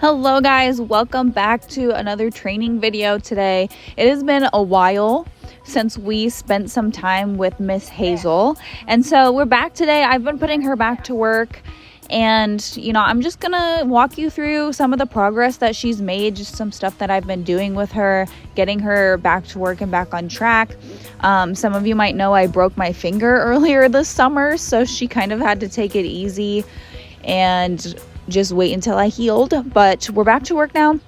Hello guys, welcome back to another training video today. It has been a while since we spent some time with Miss Hazel, and so we're back today. I've been putting her back to work, and I'm just gonna walk you through some of the progress that she's made, just some stuff that I've been doing with her, getting her back to work and back on track. Some of you might know I broke my finger earlier this summer, so she kind of had to take it easy and just wait until I healed, but we're back to work now.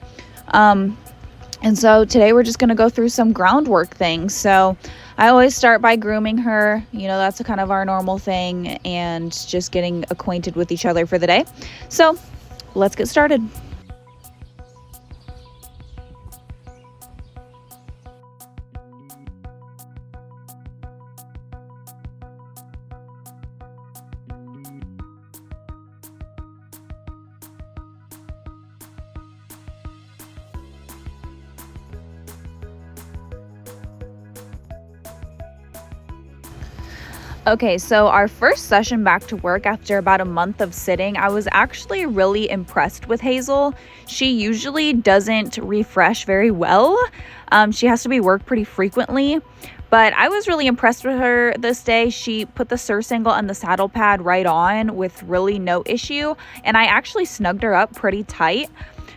And so today we're just going to go through some groundwork things. So I always start by grooming her. That's a kind of our normal thing, and just getting acquainted with each other for the day. So let's get started. Okay, so our first session back to work after about a month of sitting, I was actually really impressed with Hazel. She usually doesn't refresh very well. She has to be worked pretty frequently, but I was really impressed with her this day. She put the surcingle and the saddle pad right on with really no issue, and I actually snugged her up pretty tight.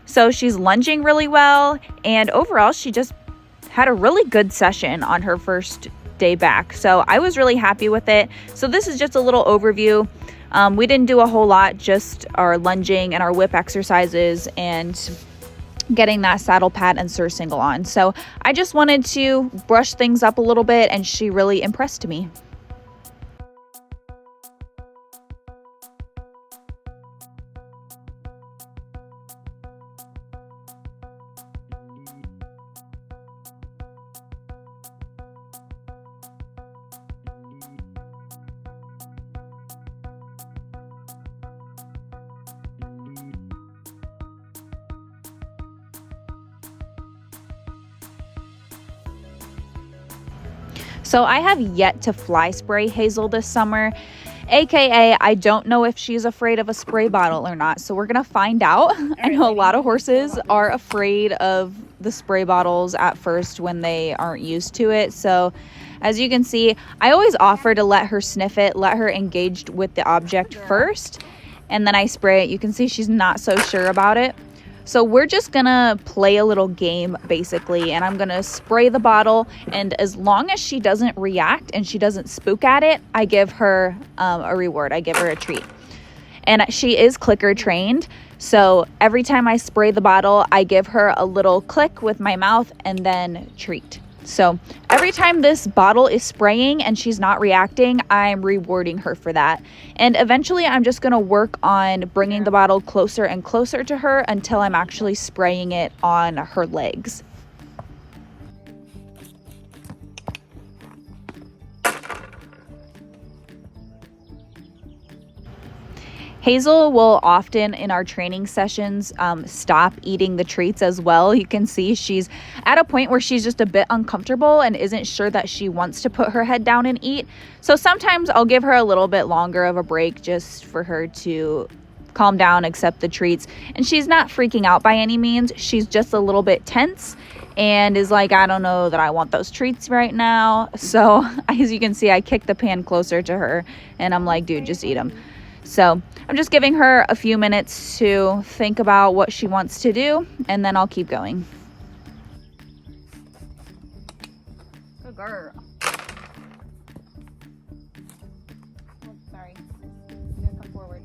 So she's lunging really well, and overall she just had a really good session on her first day back. So I was really happy with it. So this is just a little overview. We didn't do a whole lot, just our lunging and our whip exercises and getting that saddle pad and surcingle on. So I just wanted to brush things up a little bit, and she really impressed me. So I have yet to fly spray Hazel this summer, aka I don't know if she's afraid of a spray bottle or not. So we're gonna find out. I know a lot of horses are afraid of the spray bottles at first when they aren't used to it. So as you can see, I always offer to let her sniff it, let her engage with the object first, and then I spray it. You can see she's not so sure about it. So we're just gonna play a little game basically, and I'm gonna spray the bottle, and as long as she doesn't react and she doesn't spook at it, I give her a reward. I give her a treat. And she is clicker trained, so every time I spray the bottle, I give her a little click with my mouth and then treat. So every time this bottle is spraying and she's not reacting, I'm rewarding her for that. And eventually I'm just going to work on bringing the bottle closer and closer to her until I'm actually spraying it on her legs. Hazel will often in our training sessions stop eating the treats as well. You can see she's at a point where she's just a bit uncomfortable and isn't sure that she wants to put her head down and eat. So sometimes I'll give her a little bit longer of a break just for her to calm down, accept the treats. And she's not freaking out by any means. She's just a little bit tense and is like, I don't know that I want those treats right now. So as you can see, I kick the pan closer to her and I'm like, dude, just eat them. So I'm just giving her a few minutes to think about what she wants to do, and then I'll keep going. Good girl. Oh, sorry. You gotta come forward.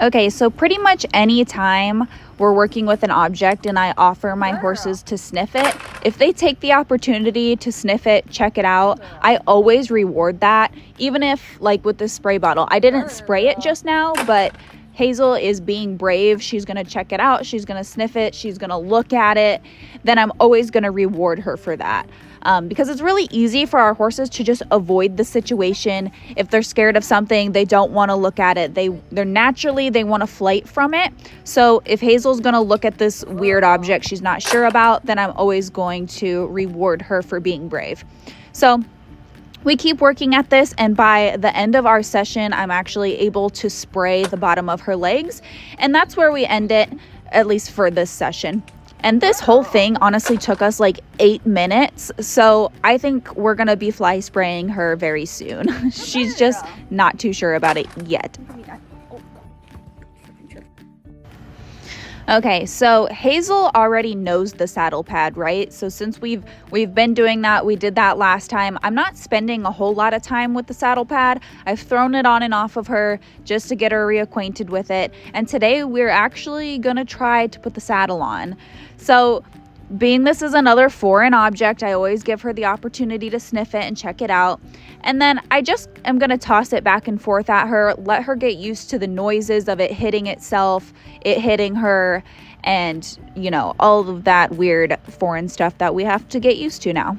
Okay, so pretty much any time we're working with an object and I offer my horses to sniff it, if they take the opportunity to sniff it, check it out, I always reward that. Even if, like with this spray bottle, I didn't spray it just now, but Hazel is being brave. She's going to check it out. She's going to sniff it. She's going to look at it. Then I'm always going to reward her for that. Because it's really easy for our horses to just avoid the situation. If they're scared of something, they don't want to look at it. They want to flight from it. So if Hazel's going to look at this weird object she's not sure about, then I'm always going to reward her for being brave. So we keep working at this, and by the end of our session, I'm actually able to spray the bottom of her legs, and that's where we end it, at least for this session. And this whole thing honestly took us like 8 minutes, so I think we're gonna be fly spraying her very soon. She's just not too sure about it yet. Okay, so Hazel already knows the saddle pad, right? So since we've been doing that, we did that last time. I'm not spending a whole lot of time with the saddle pad. I've thrown it on and off of her just to get her reacquainted with it. And today we're actually gonna try to put the saddle on. So being this is another foreign object, I always give her the opportunity to sniff it and check it out. And then I just am going to toss it back and forth at her, let her get used to the noises of it hitting itself, it hitting her, and, you know, all of that weird foreign stuff that we have to get used to now.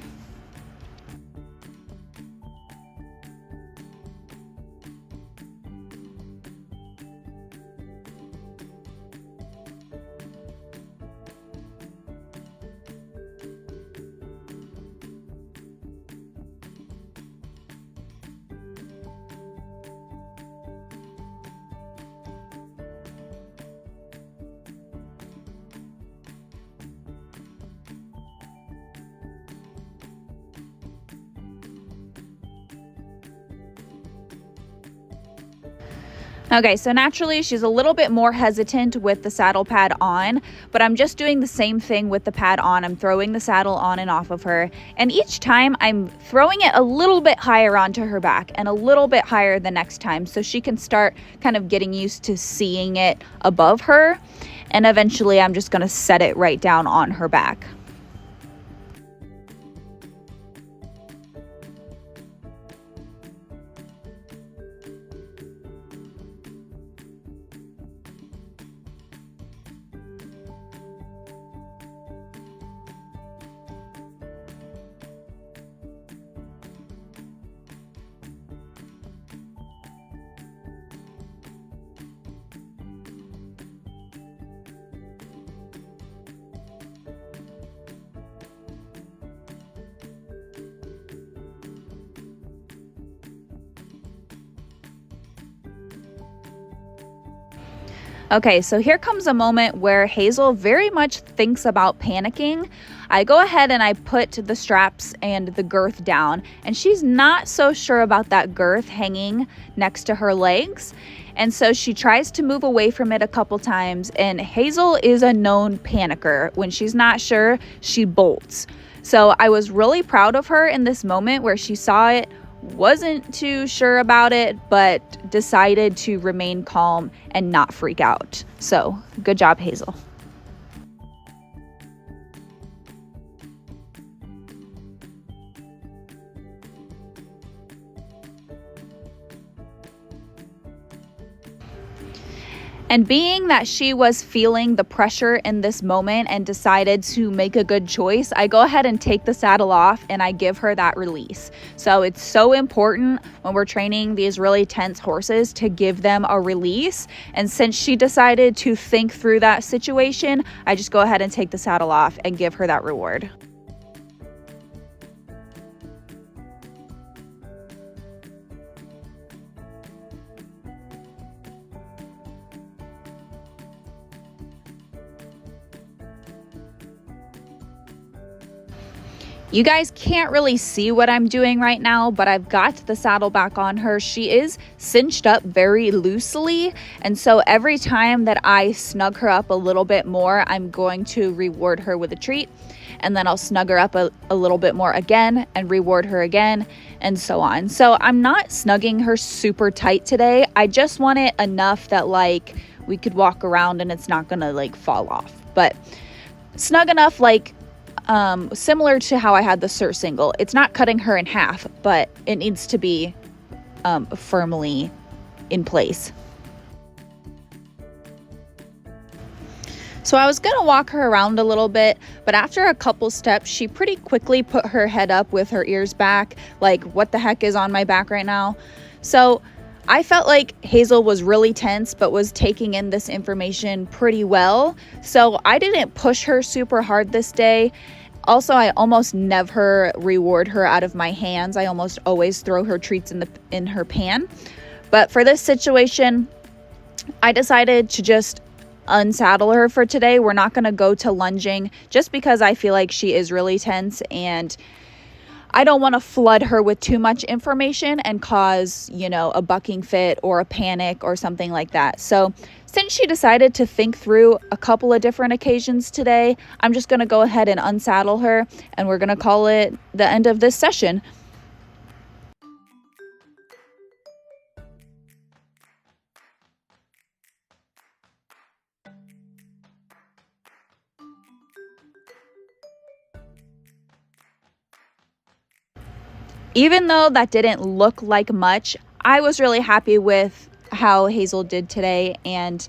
Okay, so naturally she's a little bit more hesitant with the saddle pad on, but I'm just doing the same thing with the pad on. I'm throwing the saddle on and off of her, and each time I'm throwing it a little bit higher onto her back and a little bit higher the next time, so she can start kind of getting used to seeing it above her, and eventually I'm just gonna set it right down on her back. Okay, so here comes a moment where Hazel very much thinks about panicking. I go ahead and I put the straps and the girth down, and she's not so sure about that girth hanging next to her legs. And so she tries to move away from it a couple times, and Hazel is a known panicker. When she's not sure, she bolts. So I was really proud of her in this moment where she saw it, wasn't too sure about it, but decided to remain calm and not freak out. So good job, Hazel. And being that she was feeling the pressure in this moment and decided to make a good choice, I go ahead and take the saddle off and I give her that release. So it's so important when we're training these really tense horses to give them a release. And since she decided to think through that situation, I just go ahead and take the saddle off and give her that reward. You guys can't really see what I'm doing right now, but I've got the saddle back on her. She is cinched up very loosely, and so every time that I snug her up a little bit more, I'm going to reward her with a treat, and then I'll snug her up a little bit more again and reward her again, and so on. So I'm not snugging her super tight today. I just want it enough that like we could walk around and it's not gonna like fall off, but snug enough like similar to how I had the Sir Single. It's not cutting her in half, but it needs to be firmly in place. So I was gonna walk her around a little bit, but after a couple steps, she pretty quickly put her head up with her ears back, like what the heck is on my back right now? So I felt like Hazel was really tense, but was taking in this information pretty well. So I didn't push her super hard this day. Also, I almost never reward her out of my hands. I almost always throw her treats in her pan. But for this situation, I decided to just unsaddle her for today. We're not going to go to lunging just because I feel like she is really tense, and I don't want to flood her with too much information and cause, a bucking fit or a panic or something like that. So since she decided to think through a couple of different occasions today, I'm just going to go ahead and unsaddle her, and we're going to call it the end of this session. Even though that didn't look like much, I was really happy with how Hazel did today, and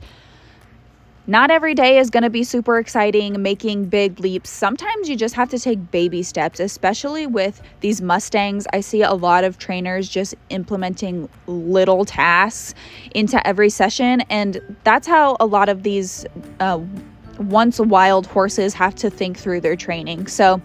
not every day is going to be super exciting, making big leaps. Sometimes you just have to take baby steps, especially with these Mustangs. I see a lot of trainers just implementing little tasks into every session, and that's how a lot of these once wild horses have to think through their training. So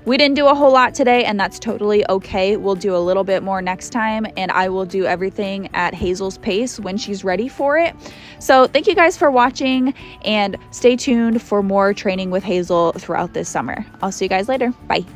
we didn't do a whole lot today, and that's totally okay. We'll do a little bit more next time, and I will do everything at Hazel's pace when she's ready for it. So thank you guys for watching, and stay tuned for more training with Hazel throughout this summer. I'll see you guys later. Bye.